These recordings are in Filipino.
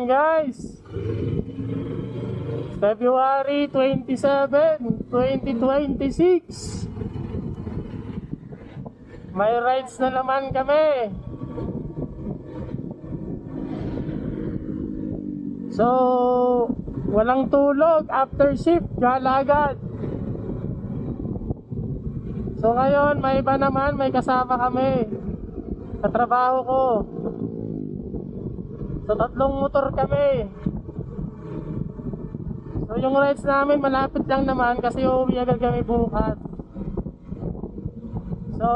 guys. February 27, 2026. May rides na naman kami. So, walang tulog after shift, gala agad. So ngayon, may iba naman, may kasama kami sa trabaho ko. So 3 motor kami. So yung rides namin malapit lang naman kasi uuwi agad kami bukas. So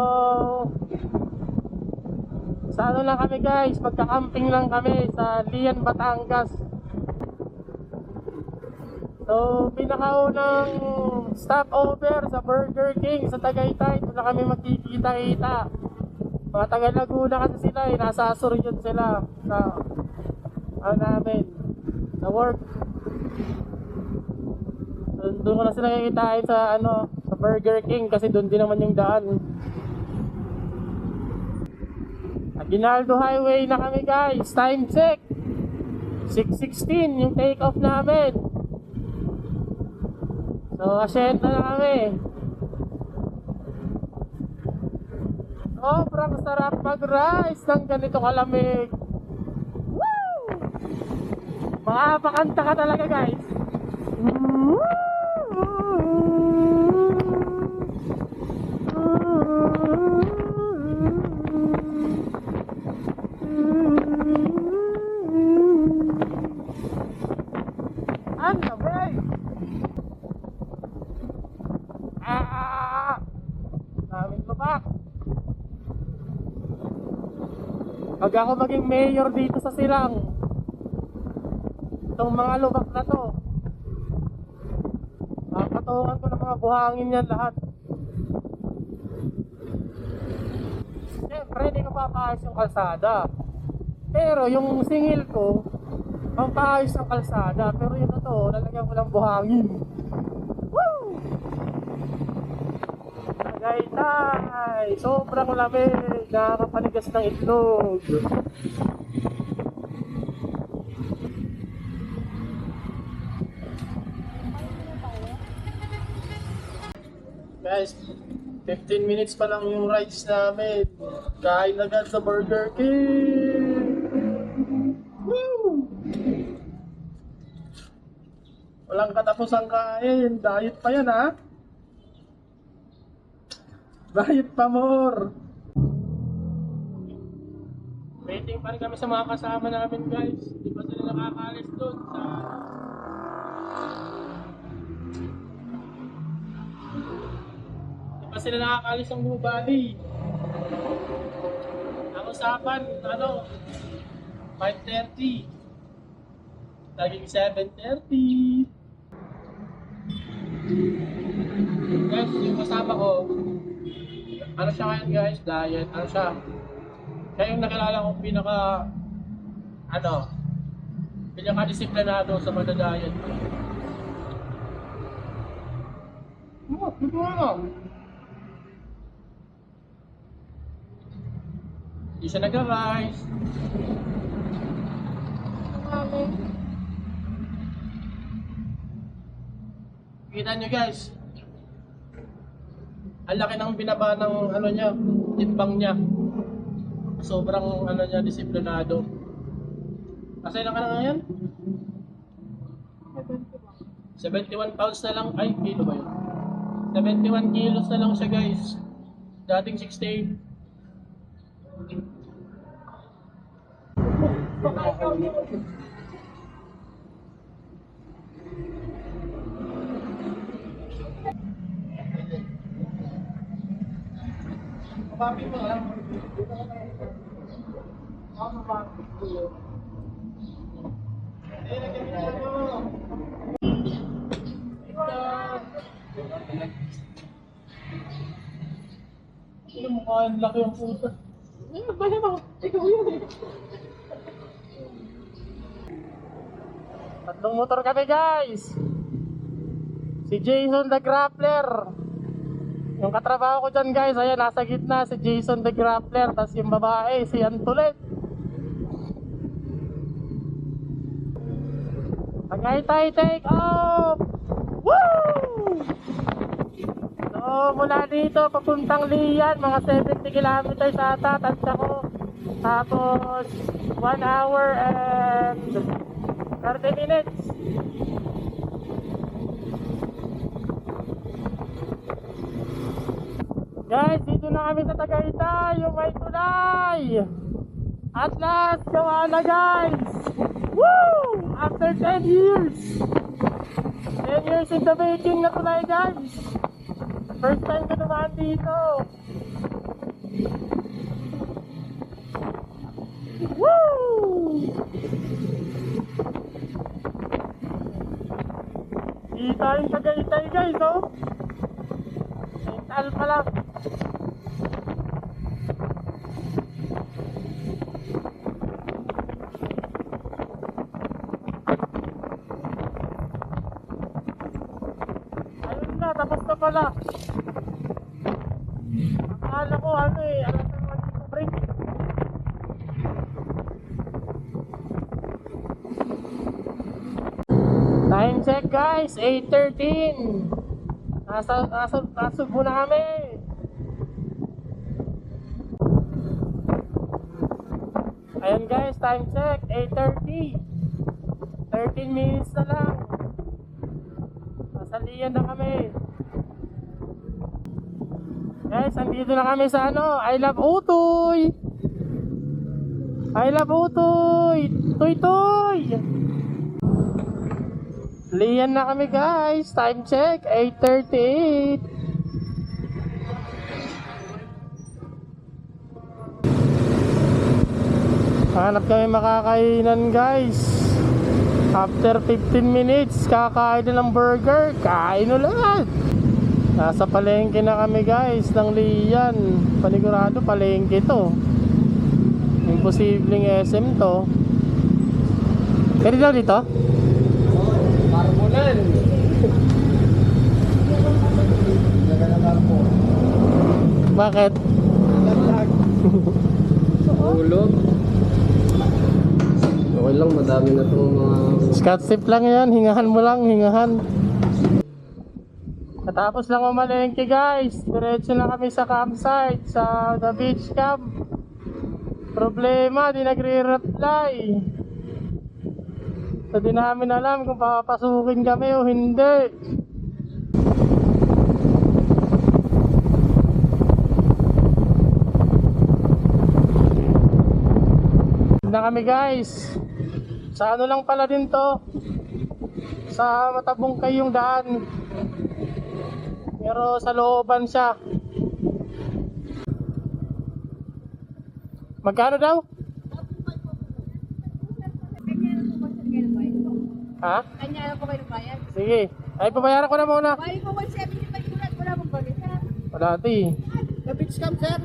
sa ano lang kami guys, magka-camping lang kami sa Lian, Batangas. So pinakaunang stopover sa Burger King sa Tagaytay. Doon na kami magkikita-kita. Mga taga Laguna kasi sila eh, nasa Asuryon sila sa namin sa work. So, doon ko na sila kikitain sa sa Burger King kasi doon din naman yung daan. Aguinaldo Highway na kami guys. Time check 6:16 yung take off namin. So asyenta na kami. Sobrang sarap mag-rice ng ganito kalamig. Woo! Makapakanta ka talaga guys. Ano ba? Daming lupak. Pag ako maging mayor dito sa Silang, itong mga lubak na to, patungan ko ng mga buhangin yan lahat. Siyempre hindi ko papaayos yung kalsada, pero yung singil ko pampaayos ng kalsada. Pero yun na to, lalagyan ko ng buhangin. Woo! Tagaytay, sobrang lamig, nakakapanigas ng itlog. Guys, 15 minutes pa lang yung rides namin. Kain agad sa Burger King. Woo! Walang katapusang kain. Diet pa yan ha. Diet pa more. Waiting pa rin kami sa mga kasama namin guys. Di pa sila nakakalis doon sa Di pa sila nakakalis ng Blue Valley. Ang usapan, 5:30. Laging 7:30. Guys, yung kasama ko, ano siya ngayon guys, diet, siya yung nakilala kong pinaka-disiplinado sa magda-diet. Hindi siya nag-rice. Kita nyo guys, ang laki ng binaba ng timbang niya. Sobrang disiplinado. Kasi ilang ka na ngayon? 71 pounds na lang. Ay, kilo ba yun? 71 kilos na lang siya guys. Dating 68. Papi mo lang. Ano mukha ang laki ang puta. Bala mo, ikaw yun eh. 3 motor kami guys. Si Jason the Grappler. Yung katrabaho ko dyan guys, ayan, nasa gitna si Jason the Grappler. Tapos yung babae, si Antolet. Tagaytay take off! Woo! So mula dito papuntang Lian, mga 70 kilometers ata, tansya ko. Tapos 1 hour and 30 minutes. Guys, dito na kami sa Tagaytay, yung may tulay. At last, gawa na guys. Woo! After 10 years. 10 years in the making na tulay guys. First time ko naman dito. Woo! Dito yung Tagaytay guys, oh. Mental pa lang. Ayun na, tapos na pala. Akala ko ano eh, alas na mag-break. Time check guys, 8:13. Nasa muna kami. Ayun guys, time check, 8:30. 13 minutes na lang. Nasa Lian na kami. Guys, andito na kami sa ano, I Love Utoy. I Love Utoy. Toy Toy. Lian na kami guys. Time check, 8:38. Hanap kami makakainan guys. After 15 minutes, kakain na ng burger. Kain ulit. Nasa palengke na kami guys ng Lian. Panigurado palengke to. Imposibleng SM to. Pwede daw dito? Marmulan. Bakit? Ulog. Okay lang, madami na itong mga... Scotch tape lang yan, hingahan mo lang, hingahan. Katapos lang umalengke guys, diretso na kami sa campsite, sa the beach camp. Problema, di nagre-reply. So di namin alam kung papasukin kami o hindi. Na kami guys. Sa ano lang pala din to. Sa Matabungkay yung daan. Pero sa looban siya. Magkano daw? Ha? Kanya na po kayo bayad. Sige. Ay, pabayaran ko na muna. Bayad ko 175 ulit. Wala mong bagay, sir. Wala ati. The beach camp, sir.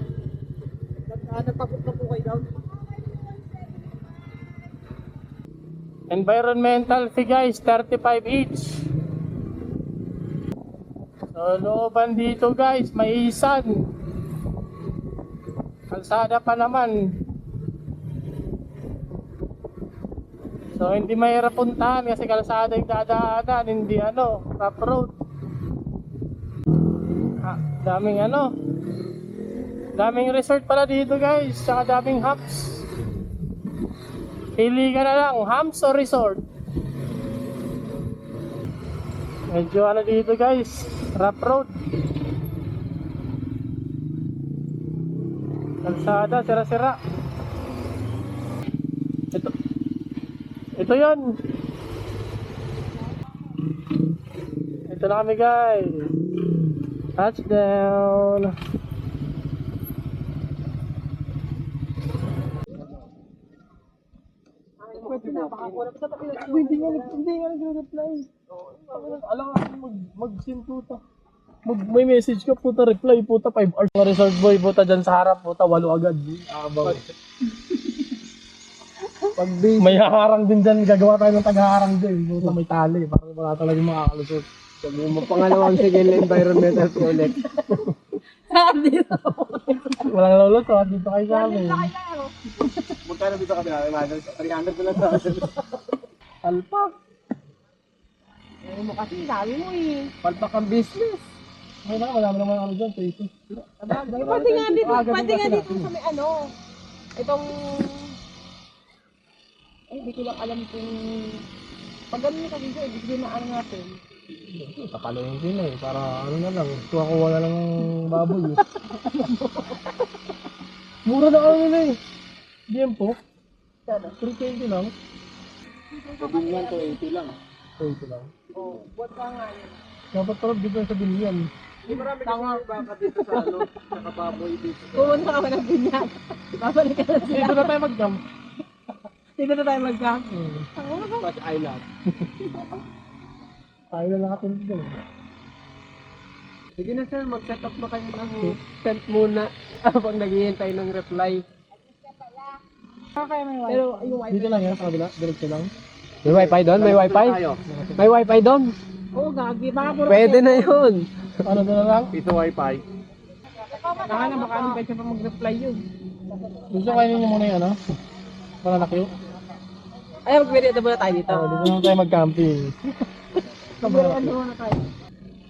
Nagpapot na po kayo down. Environmental fee guys, 35 each. So, looban dito guys, may isan. Kalsada pa naman. So, hindi mahirap puntahan kasi kalsada yung dadaanan, hindi ano, rough road. Daming ano, daming resort pala dito guys, saka daming hops. Pili ka na lang, hops o resort. Medyo ano dito guys, rough road. Kalsada, sira-sira. Ito yun. Ito na kami guys. Touchdown. Hindi nga nag-reply. Alam nga mag-sim puta. May message ka puta, reply puta 5 hours. Mga resort boy puta dyan sa harap puta 8 agad. Pag may haharang din dyan, gagawa tayo ng tag-haharang din. Puta may tali, parang wala talagang makakalusot. Sabi mo, pangalawang sige environmental project. Walang lulot, dito kayo sa amin. Magkano dito kami namin, 300 na lang. Alpa. Eh mo kasi sabi mo eh. Palpak ang business. Ay na, wala mo naman ano dyan, 20. Pati nga dito sa may ano. Itong... Ay, hindi ko lang alam kung... Pag ganun yung kasi siya, ibig sabihin na ano natin. Papalayin din eh, para ano na lang, kuha na lang ng baboy eh. Mura na kami na eh. Diempo, 320 lang. Sabihin yan, 280 lang. 20 lang. Oo, buwan ka nga yun. Dapat parang dito sa binyan. Hindi marami kasi baka dito sa ano, sa kababoy dito. Pumunta ka ba ng binyan? Babalik ka na Dito na tayo mag-jump. Dito na tayo mag-gang. Touch Island. Tayo na lang natin dito. Sige na sir, mag-set up na kayo ng tent muna habang naghihintay ng reply. Pero yung wifi. Dito lang yan, sa kabila, diretso lang. May wifi doon? May wifi? May wifi doon? Oo, gagi. Baka puro Pwede na yun. Ano doon na lang? Ito wifi. Baka na, baka nung pwede pa mag-reply yun. Gusto kainin niyo muna yung ano? Para nakyo. Ay, mag-merienda muna tayo dito. Dito na tayo mag-camping. Mag-merienda muna tayo.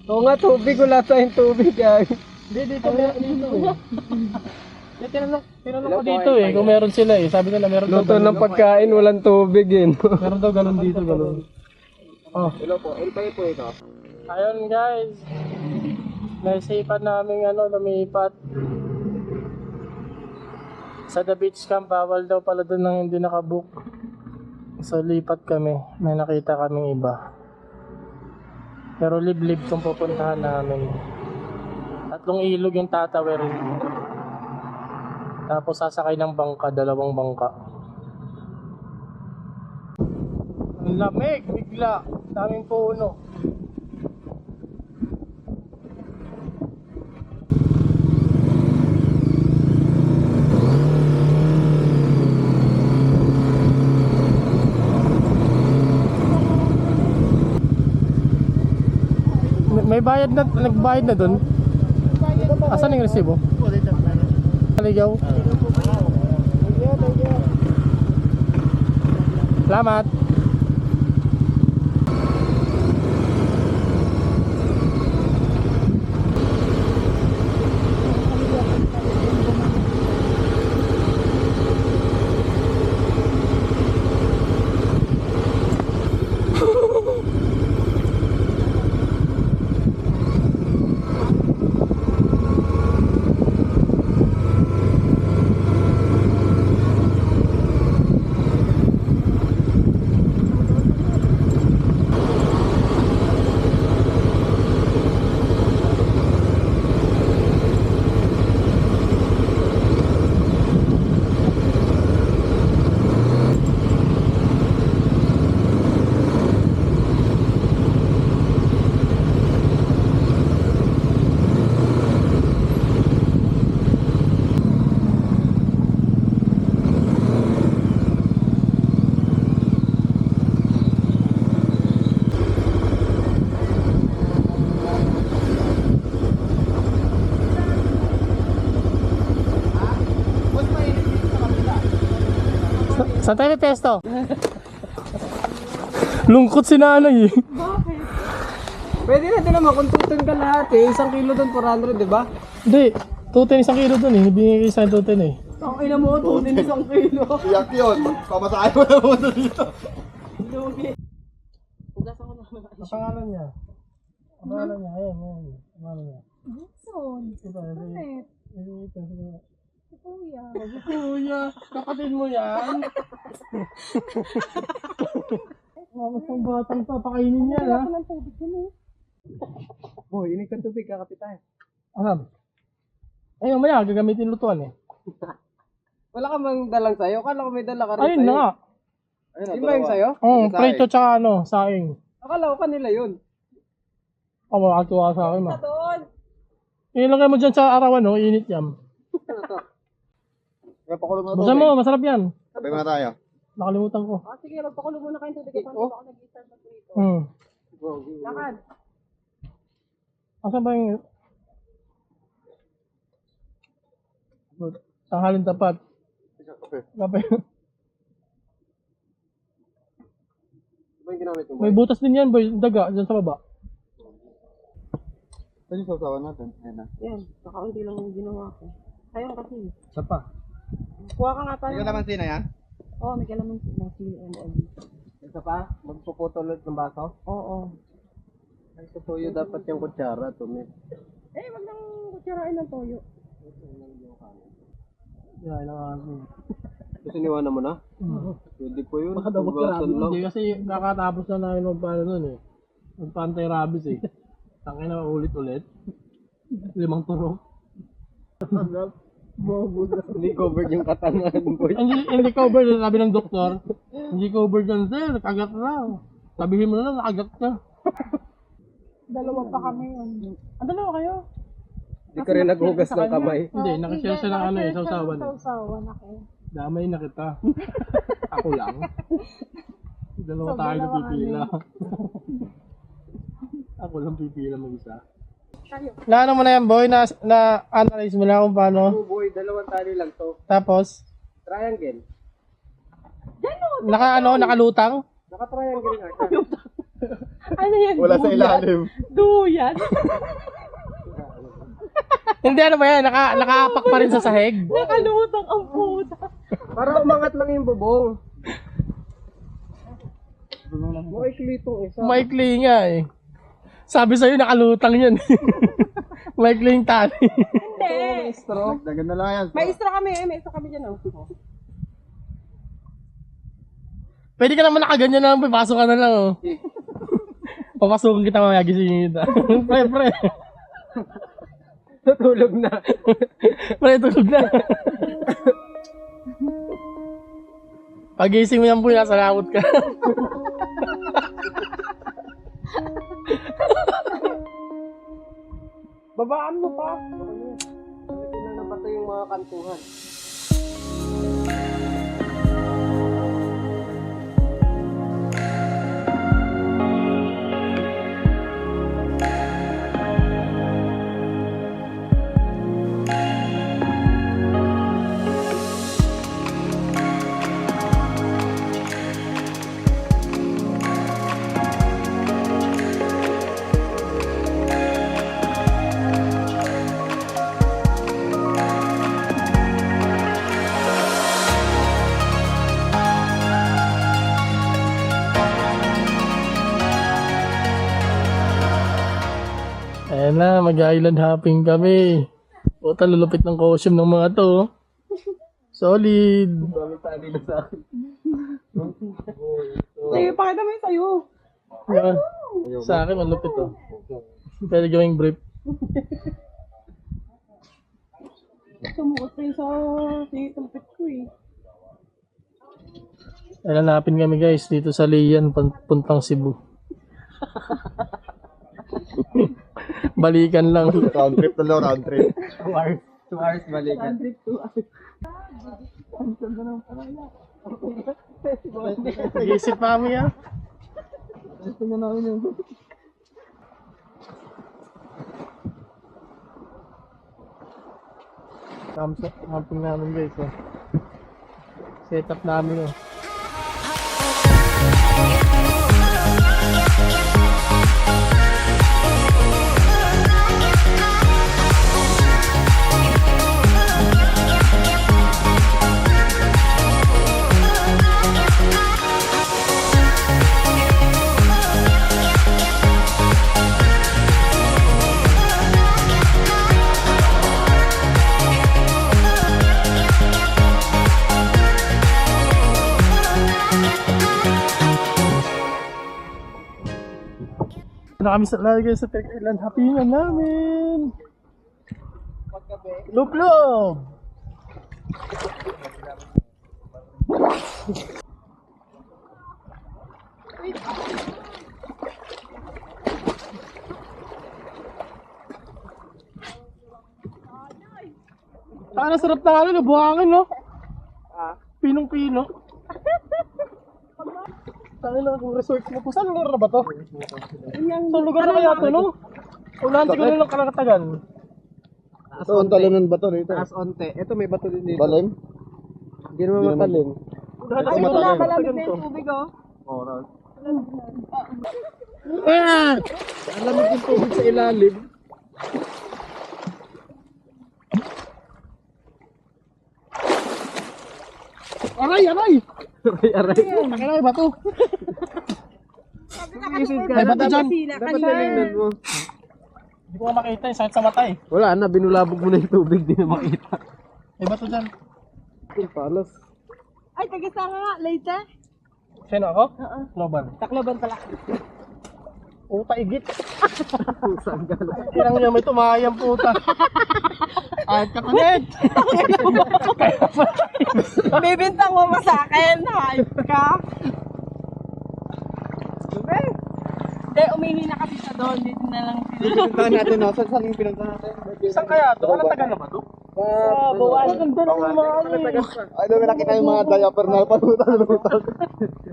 Oo nga, tubig. Wala tayong tubig. Hindi, dito meron dito eh. Tinanong ko dito eh, kung meron sila eh. Sabi nila meron daw Luto ng pagkain, walang tubig eh. meron daw galon dito, galon. Oh. Hello po, Elpay po ito. Ayun guys. Naisipan namin lumipat. Sa The Beach Camp, bawal daw pala doon nang hindi nakabook. So lipat kami. May nakita kaming iba. Pero liblib kung pupuntahan namin. Tatlong ilog yung tatawirin. Tapos sasakay ng bangka, 2 bangka. Ang lamig, bigla. Daming puno. May bayad na, nagbayad na dun? Asan yung resibo? Naligaw. Salamat. Saan tayo may pesto? Lungkot si nanay eh. Pwede na din naman kung tutun ka lahat eh. 1 kilo doon, 400, di ba? Hindi, 210 1 kilo dun eh. Binigay kayo sa akin 210 eh. Ang ina mo, 2 din 1 kilo. Iyak yun. Pamasahe mo na muna dito. Lugi. Ugasan ko na. Ang pangalan niya. Ang pangalan niya, ayan, ayan. Ang pangalan niya. Wilson. Ito, ito. Si Kuya. Si Kuya, kapatid mo yan. Mas ang batang to, pakainin niya ha. Wala ng tubig yun eh. Boy, inig ka tubig, kakapit tayo. Alam. Ay, mamaya, gagamitin lutuan eh. Wala ka bang dalang sayo? Akala ko may dala ka rin Ayun na nga. Ayun ba yung sayo? Prito tsaka saing. Akala ko kanila yun. Ako, makakatuwa sa akin ma. Doon. Ilagay mo dyan sa arawan, init yan. Kaya pakulong na Buksan mo, masarap yan. Sabi mo na tayo. Nakalimutan ko. Ah, sige, magpakulo muna kayong tubig. Ito, ako nag-isar na dito. Lakad. Asan ba yung... Tanghalin tapat. Kape. Ba yung ginamit mo? May butas din yan, boy. Daga, dyan sa baba. Ano yung sausawan natin? Ayan na. Yan, kakaunti lang yung ginawa ko. Sayang kasi. Isa pa. Kuha ka nga pa. Ikaw naman sina yan? Oo, may kalamansi na CML. Isa pa? Magpuputol ulit ng baso? Oo. Ay, sa toyo dapat yung kutsara, tumit. Eh, wag nang kutsarain ng toyo. Yan, lang Kasi niwanan mo na? Pwede po yun. Baka daw Hugasan magka-rabies. lang. Hindi kasi nakatapos na namin magpaano nun eh. Magpa-anti-rabies eh. Tangin na ulit-ulit. 5 turong. Hindi covered yung katangan, boy. Hindi covered, sabi ng doktor. Hindi covered yan, sir. Kagat na. Sabihin mo na, nakagat ka. Dalawa pa kami yun. Dalawa kayo? Hindi ka rin naghugas ng kamay. Hindi, nakashare siya ng ano eh, sausawan. Sausawan ako. Damay na kita. Ako lang. Dalawa tayo na pipila. Ako lang pipila mag-isa. Na ano mo na yan, boy? Na-analyze mo na kung paano. Oh, boy, dalawang tali lang to. Tapos, Triangle. nakalutang? Naka-triangle nga siya. Ano yan? Wala sa ilalim. Duyan. Hindi, ano ba yan? Nakaapak pa rin sa sahig. Nakalutang ang puta. Para umangat lang yung bubong. Maikli itong isa. Maikli nga eh. Sabi sa'yo, nakalutang yan. Maikli yung tali. Hindi. Stroke. Dagan na lang yan. May extra kami eh. May extra kami dyan oh. Pwede ka naman nakaganyan na lang, pasok ka na lang oh. Papasukin kita mamaya, gisingin kita. Pre. Natulog na. Pre, tulog na. Pagising mo yan po, nasa lakot ka. Babaan mo pa. Hindi na napatay yung mga kantuhan. Ayan na, mag-island hopping kami. Puta, lulupit ng costume ng mga to. oh. Solid. Dami tali na sa akin. Sige, pakita mo yung sayo. Yan. Sa akin, malupit to. Pwede gawing brief. Sumuot kayo sa tumpit ko eh. Hanapin kami guys dito sa Lian, puntang Cebu. Balikan lang. Round trip na lang, round trip. 2 hours. 2 hours balikan. Nag-isip pa kami ah. Tingnan namin yung... Camping namin guys oh. Setup namin oh. Na kami sa lagi sa Tech Island hapingan namin. Luplob. Saka sarap na ano, buhangin no? Pinong-pino. Tangin na kung resort mo po. Saan lugar na ba to? Saan lugar na kaya to no? Unahan siguro lang Kalakatagan. Ito, ang talunan ba to rito? Taas onte. Ito may bato din dito. Balim? Hindi naman matalim. Unahan Ito siguro matagal. lang Malamig Kalakatagan na to. yung tubig oh. Oo, Ah! Alam mo yung tubig sa ilalim. Aray, aray! Aray. Aray, bato. May bato dyan. Dapat tinignan mo. Hindi ko nga makita yung sakit sa mata eh. Wala na, binulabog mo na yung tubig, di na makita. May bato dyan. Yung palas. Ay, taga-saka nga, later. Sino ako? Oo. Global. Takloban pala. Oo, paigit. Saan galing? Tirang niya may tumayang puta. Ay, kakulit! Bibintang mo ba sa akin? Hype ka? Hindi, umihi na kasi siya doon. Dito na lang sila. Pinuntahan natin, no? Saan yung pinuntahan natin? Saan kaya to? Walang taga na ba to? Sa buwan. Ang ganda ng mga Ay, doon nakita yung mga diaper na palutang-lutang.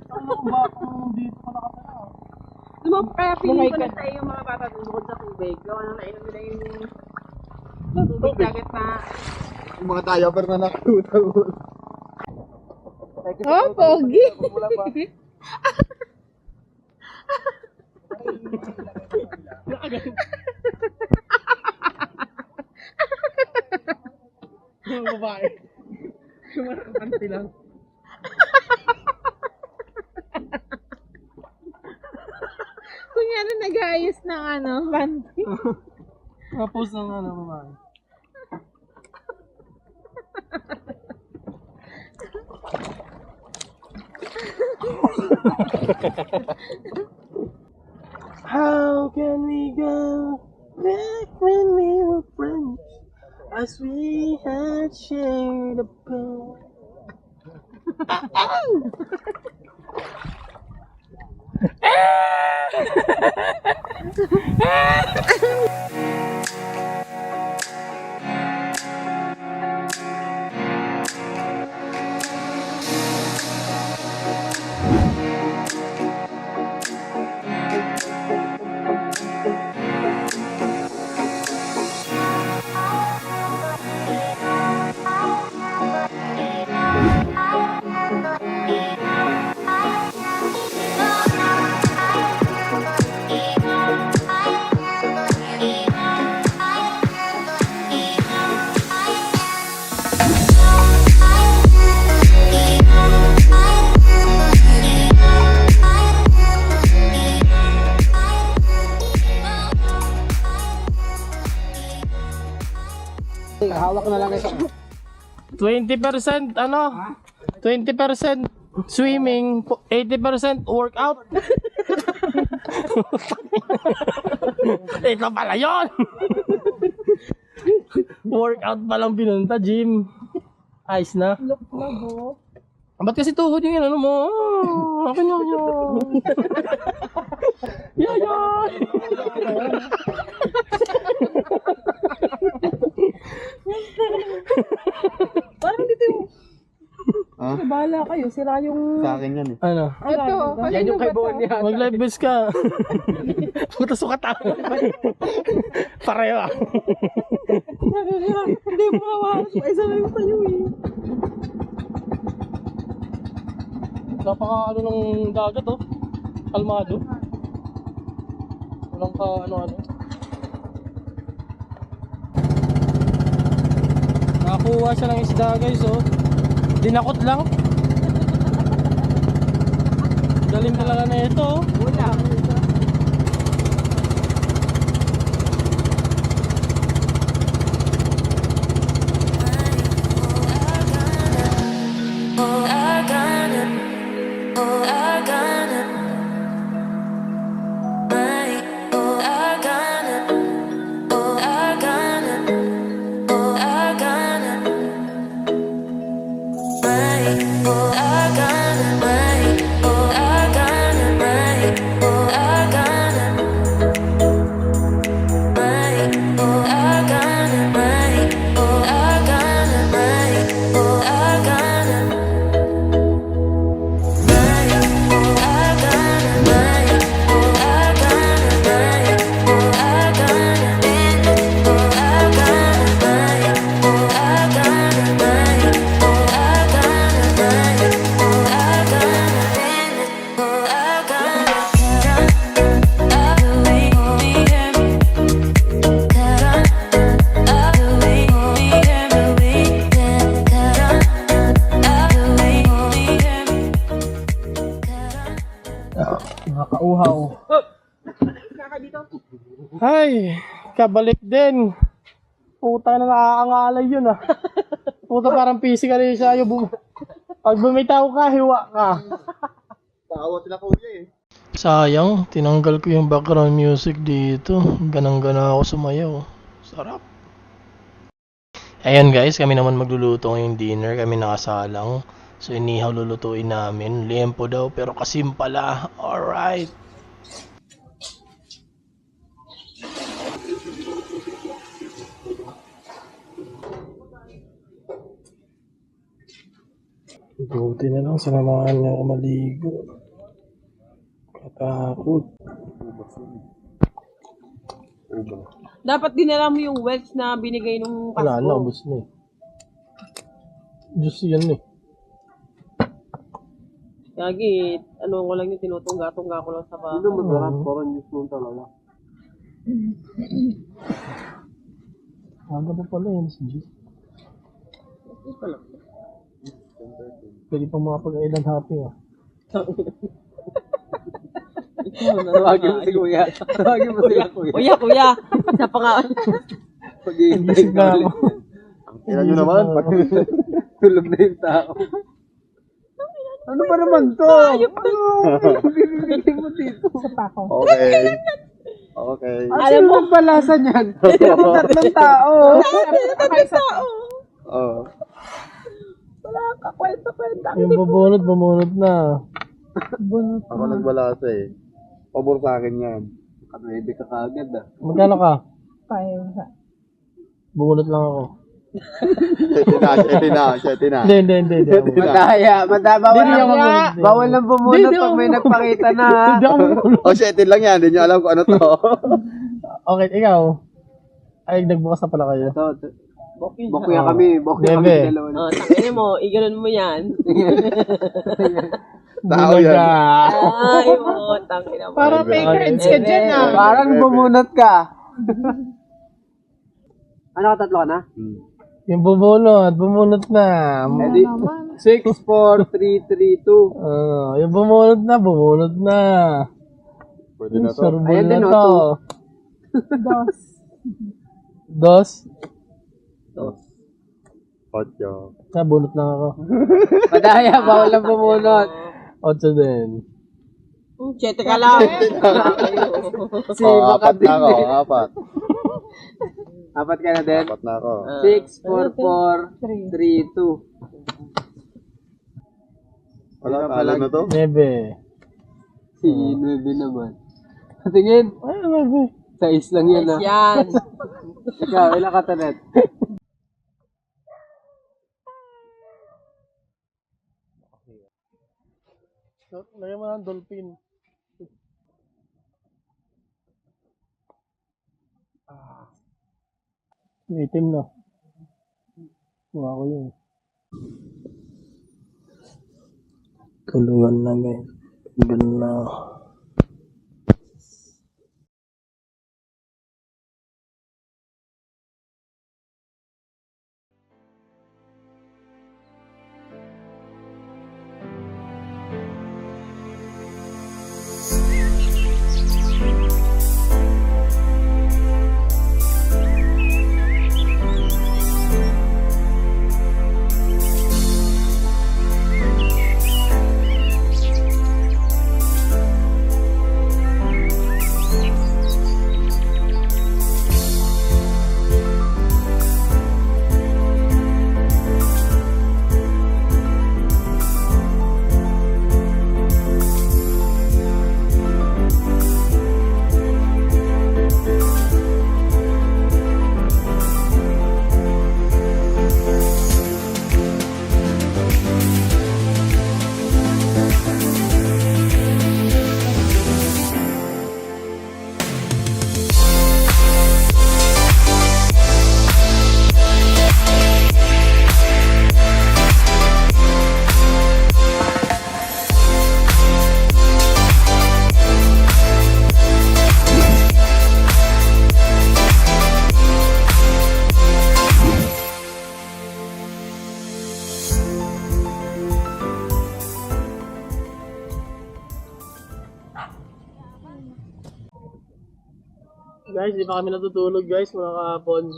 Ano ba kung dito ka nakatira? Kaya feeling ko na tayo yung mga bata bukod sa tubig. Gawa na nainom nila yung tubig dagat na. Yung mga diaper na nakalutang. Oh, pogi! Yung babae. Sumaranti lang. Kunyari nag-aayos ng panty. Tapos ng babae. How can we go back when we were friends, as we had shared a bed? Hawak na lang ito. 20% 20% swimming, 80% workout. Ito pala yun. Workout palang pinunta, gym. Ayos na. Look na bo. Ba't kasi tuhod yung ano mo? Akin yun yun. Yan yan. Parang dito yung... Ha? Bahala kayo, sira yung... Sa akin yan eh. Ano? Ito, Yan yung kay Bon yan. Mag-live best ka. Puta sukat ako. Pareho ah. Hindi mo kawakas. Isa lang yung sa'yo eh. Napaka ano ng dagat oh. Kalmado. Walang ka ano-ano. Nakakuha siya ng isda guys oh. Dinakot lang. Galing talaga na ito oh. Wala. Uhaw. Kaka dito. Ay, kabalik din. Puta na nakakangalay yun ah. Puta parang physical yun siya. Pag bumitaw ka, hiwa ka. Tawa sila kuya eh. Sayang, tinanggal ko yung background music dito. Ganang-gana ako sumayaw. Sarap. Ayan guys, kami naman magluluto ngayong dinner. Kami nakasalang. So inihaw lulutuin namin. Liempo daw, pero kasim pala. Alright. Buti na lang, sinamahan niya ako maligo. Katakot. Dapat dinala mo yung welch na binigay nung Pasko. Wala na, ubos na eh. Diyos yan eh. Gagi, ano ko lang yung tinutungga-tungga ko lang sa bahay. Hindi masarap, parang news nun talaga. Aga pa pala yan si Diyos. Pwede pa makapag-island happy ah. Tawagin mo si kuya. Tawagin mo si kuya. Kuya! Sa pangalan. Gising na ako. Tingnan nyo naman. Tulog na yung tao. Ano ba naman to? Bibigyan mo dito. Okay. Okay. Alam mo ang palasa niyan. Tatlong tao. Oo. Yung bumunot na. Ako nagbalasa eh. Pabor sa akin yan. Ready ka kagad ah. Magkano ka? Bumunot lang ako. 7 na. Hindi. Madaya. Bawal nang bumunot Hindi, pag may ako- nagpakita na. Hindi ako bumunot. O, 7 lang yan. Hindi nyo alam kung ano to. Okay, ikaw. Ay, nagbukas na pala kayo. Bokuya kami. Bokuya kami Bebe. dalawa. Oh, tangin mo, iganon mo yan. Tao yan. Ay, mo, tangin mo. Para fake friends ka dyan ah. Parang bumunot ka. Ano ka, tatlo ka na? Yung bumunot na. Edi, 6, 4, 3, 3, 2. Yung bumunot na. Pwede na to. Surbol Ayan na din, to. Dos. 8. Bunot lang ako. Madaya, bawal nang bumunot. 8 din. Chete ka lang. Si Oh, 4 na ako. Makadili. 4. Apat ka na din. 4 na ako. 6, 4, 4, 3, 2. Wala, talo na to. 9. Si 9 naman. Tingin, Ay, 9. 6 lang yan ah. Yan. Ikaw, ilang ka, Tanet? Lagyan mo ng dolphin. Itim na. Kuha ko yun. Tulungan namin. Tulungan na. Guys, di pa kami natutulog guys mga kahapon.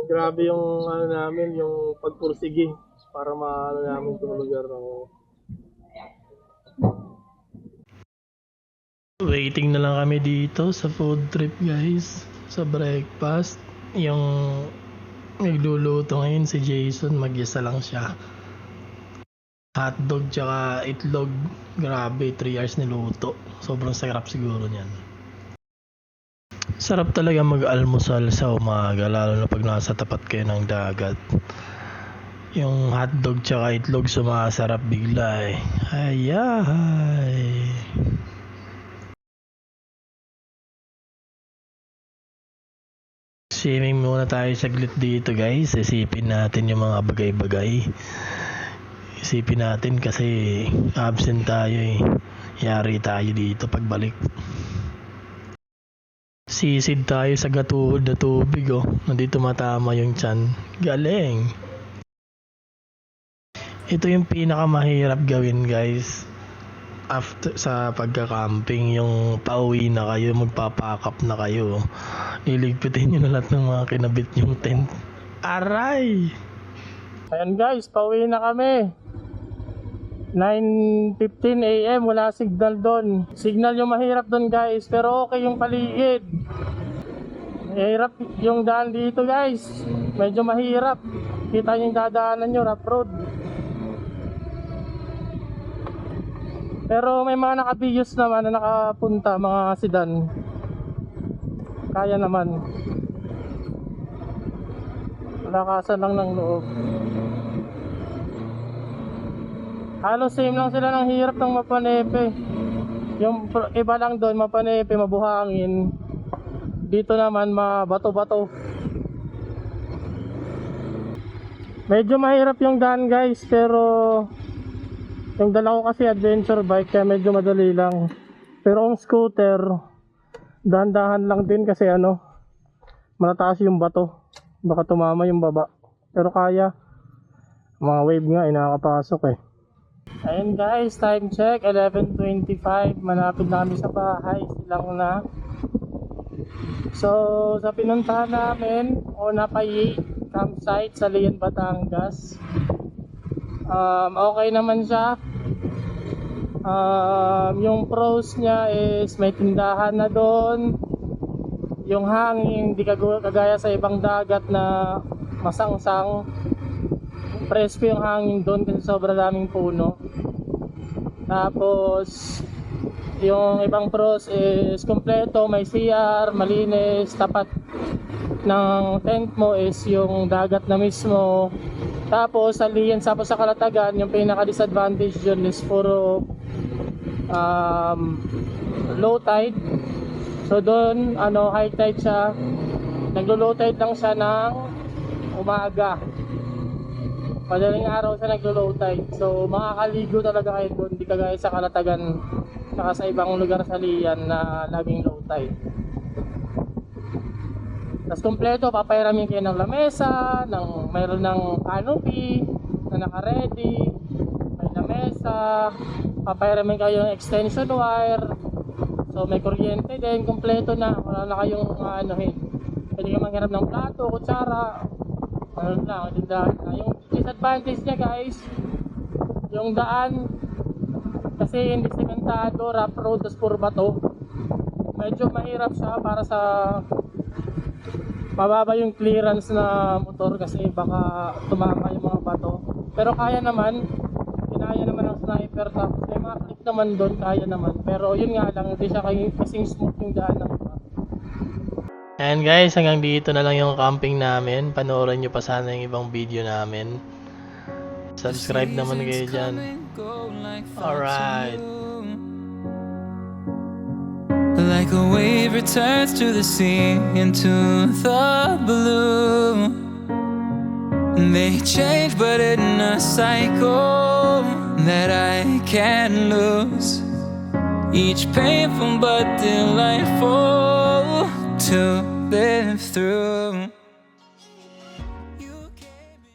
Grabe yung ano namin, yung pagpursige para maano namin itong lugar ng waiting na lang kami dito sa food trip guys, sa breakfast. Yung nagluluto ngayon si Jason, mag-isa lang siya. Hotdog tsaka itlog, grabe 3 hours niluto. Sobrang sarap siguro niyan. Sarap talaga mag-almusal sa umaga, lalo na pag nasa tapat kayo ng dagat. Yung hotdog tsaka itlog sumasarap bigla eh. Ayay! Swimming muna tayo saglit dito guys. Isipin natin yung mga bagay-bagay. Isipin natin kasi absent tayo eh. Yari tayo dito pagbalik. Sisid tayo sa gatuhod na tubig oh. Nandito matama yung tiyan. Galing. Ito yung pinakamahirap gawin guys. After sa pagka-camping, yung pauwi na kayo, magpapack up na kayo. Iligpitin nyo na lahat ng mga kinabit yung tent. Aray! Ayan guys, pauwi na kami. 9:15 AM, wala signal doon. Signal yung mahirap doon guys, pero okay yung paligid. Mahirap yung daan dito guys. Medyo mahirap. Kita yung dadaanan nyo, rough road. Pero may mga nakabiyos naman na nakapunta, mga sedan. Kaya naman. Lakasan lang ng loob. Halos same lang sila ng hirap ng Mapanepe. Yung iba lang doon, Mapanepe, mabuhangin. Dito naman, mabato-bato. Medyo mahirap yung daan guys, pero yung dala ko kasi adventure bike kaya medyo madali lang. Pero ang scooter, dahan-dahan lang din kasi ano, malataas yung bato. Baka tumama yung baba. Pero kaya. Mga wave nga, nakakapasok eh. Ayun guys, time check, 11:25. Malapit na kami sa bahay. Silang na. So, sa pinuntahan namin, Onapay campsite sa Lian, Batangas. Okay naman siya. Yung pros niya is may tindahan na doon. Yung hangin hindi kagaya sa ibang dagat na masangsang. Presko yung hangin doon kasi sobrang daming puno. Tapos yung ibang pros is kompleto, may CR, malinis, tapat ng tent mo is yung dagat na mismo. Tapos sa Lian, sa Kalatagan, yung pinaka-disadvantage dyan is puro low tide. So doon, high tide siya. Naglo-low tide lang siya ng umaga. Madaling araw siya naglo-low tide. So makakaligo talaga kayo doon, hindi kagaya sa Kalatagan saka sa ibang lugar sa Lian na laging low tide. Tapos kompleto, papayaramin kayo ng lamesa, mayroon ng canopy na naka-ready, may lamesa, papayaramin kayo ng extension wire, so may kuryente din, kompleto na, wala na kayong pwede kayong manghiram ng plato, kutsara, lang, yung disadvantage niya guys, yung daan, kasi hindi sementado, rough road, tapos puro bato, medyo mahirap siya para sa mababa yung clearance na motor kasi baka tumama yung mga bato. Pero kaya naman, kinaya naman ng sniper, tapos may mga click naman doon, kaya naman. Pero yun nga lang, hindi siya kasing smooth yung daan ng iba. And guys, hanggang dito na lang yung camping namin. Panoorin nyo pa sana yung ibang video namin. Subscribe naman kayo dyan. Alright. Like a wave returns to the sea, into the blue. They change but in a cycle that I can't lose. Each painful but delightful to live through.